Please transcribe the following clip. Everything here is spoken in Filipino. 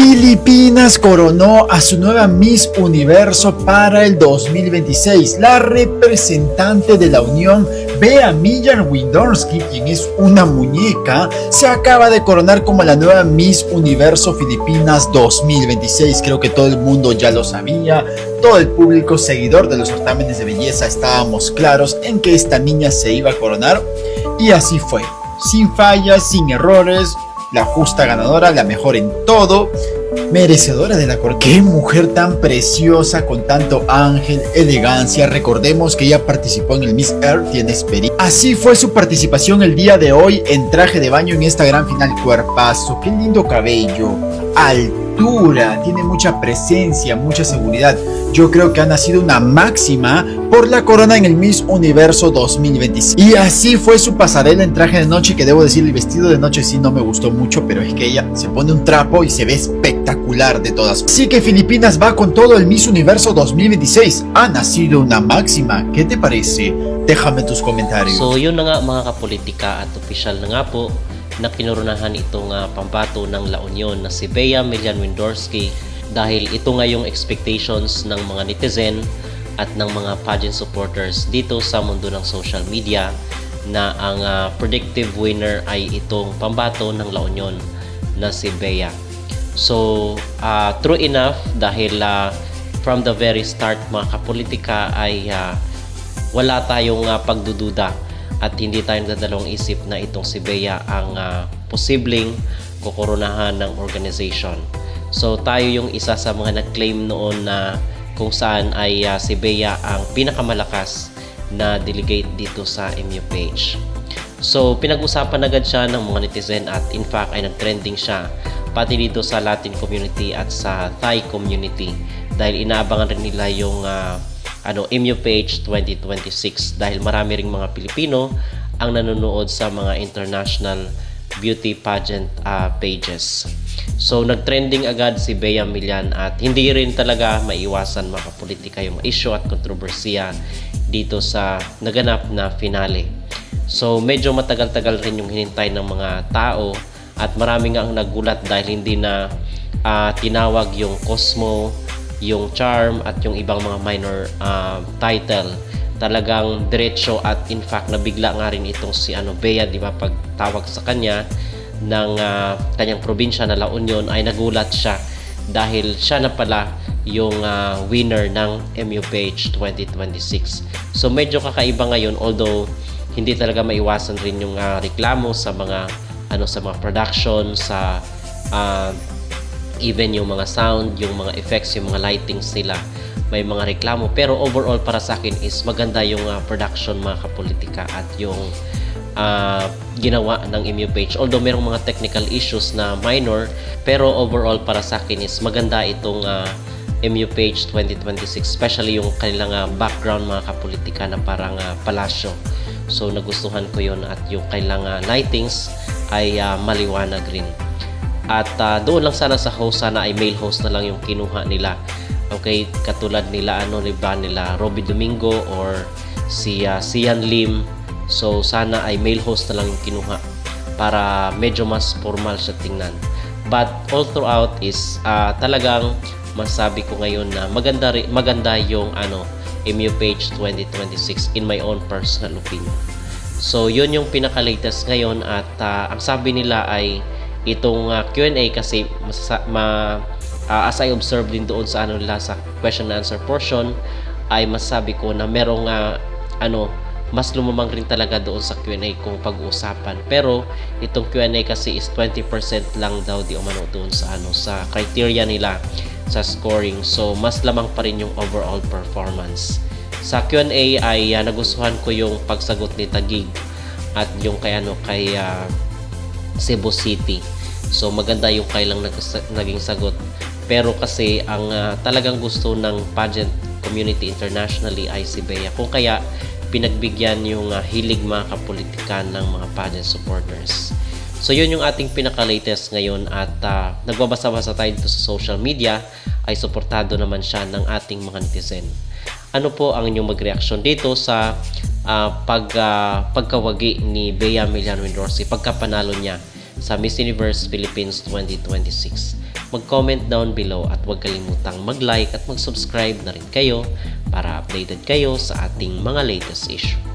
Filipinas coronó a su nueva Miss Universo para el 2026. La representante de la Unión, Bea Millan Widorsky, quien es una muñeca, se acaba de coronar como la nueva Miss Universo Filipinas 2026. Creo que todo el mundo ya lo sabía. Todo el público seguidor de los certámenes de belleza estábamos claros en que esta niña se iba a coronar. Y así fue. Sin fallas, sin errores. La justa ganadora, la mejor en todo, merecedora de la corona. Qué mujer tan preciosa, con tanto ángel, elegancia. Recordemos que ella participó en el Miss Earth, tiene experiencia. Así fue su participación el día de hoy en traje de baño en esta gran final. Cuerpazo, qué lindo cabello, altura, tiene mucha presencia, mucha seguridad. Yo creo que ha nacido una máxima por la corona en el Miss Universo 2025. Y así fue su pasarela en traje de noche, que debo decir, el vestido de noche sí no me gustó mucho, pero es que ella se pone un trapo y se ve espectacular de todas. Así que Filipinas va con todo el Miss Universo 2026. Ha nacido una máxima. ¿Qué te parece? Déjame tus comentarios. So yun na nga mga kapolitika, at opisyal na nga po na kinoronahan itong pambato ng La Union na si Bea Millan Widorsky, dahil ito nga yung expectations ng mga netizen at ng mga pageant supporters dito sa mundo ng social media, na ang predictive winner ay itong pambato ng La Union na si Bea. So true enough, dahil from the very start mga kapolitika ay wala tayong pagdududa at hindi tayo nadalawang isip na itong si Bea ang posibleng kukoronahan ng organization. So tayo yung isa sa mga nag-claim noon na kung saan ay si Bea ang pinakamalakas na delegate dito sa MUPH. So pinag-usapan agad siya ng mga netizen, at in fact ay nag-trending siya pati dito sa Latin community at sa Thai community, dahil inaabangan rin nila yung MUPH 2026, dahil marami ring mga Pilipino ang nanonood sa mga international beauty pageant pages. So nagtrending agad si Bea Millan, at hindi rin talaga maiwasan mga kapolitika yung issue at kontrobersiya dito sa naganap na finale. So medyo matagal-tagal rin yung hinintay ng mga tao, at marami nga ang nagulat dahil hindi na tinawag yung Cosmo, yung Charm at yung ibang mga minor title. Talagang diretso, at in fact nabigla nga rin itong si Bea, di ba, pagtawag sa kanya ng kanyang probinsya na La Union ay nagulat siya, dahil siya na pala yung winner ng MUPH 2026. So medyo kakaiba ngayon, although hindi talaga maiwasan rin yung reklamo sa mga sa mga production, sa even yung mga sound, yung mga effects, yung mga lightings nila, may mga reklamo. Pero overall para sa akin is maganda yung production mga kapolitika, at yung ginawa ng MUPH. Although merong mga technical issues na minor, pero overall para sa akin is maganda itong MUPH 2026, especially yung kanilang background mga kapolitika na parang palasyo. So nagustuhan ko yun, at yung kanilang lightings ay maliwanag rin. At doon lang sana sa host, sana ay male host na lang yung kinuha nila. Okay, katulad nila nila Robby Domingo or si Sian Lim. So sana ay male host na lang yung kinuha para medyo mas formal siya tingnan. But all throughout is talagang masabi ko ngayon na maganda yung MUPH 2026 in my own personal opinion. So yun yung pinaka-latest ngayon, at ang sabi nila ay itong Q&A, kasi as I observed din doon sa nila sa question and answer portion, ay masabi ko na merong mas lumamang rin talaga doon sa Q&A kung pag-uusapan. Pero itong Q&A kasi is 20% lang daw di umano doon sa sa criteria nila sa scoring. So mas lamang pa rin yung overall performance. Sa Q&A ay nagustuhan ko yung pagsagot ni Taguig at yung kay Cebu City. So maganda yung kailang naging sagot. Pero kasi ang talagang gusto ng pageant community internationally ay si Bea. Kung kaya pinagbigyan yung hilig mga kapolitika ng mga pageant supporters. So yun yung ating pinaka-latest ngayon, at nagbabasa-basa tayo dito sa social media, ay suportado naman siya ng ating mga netizen. Ano po ang inyong mag-reaction dito sa pagkawagi ni Bea Millan Widorsky, pagkapanalo niya sa Miss Universe Philippines 2026. Mag-comment down below at huwag kalimutang mag-like at mag-subscribe na rin kayo para updated kayo sa ating mga latest issue.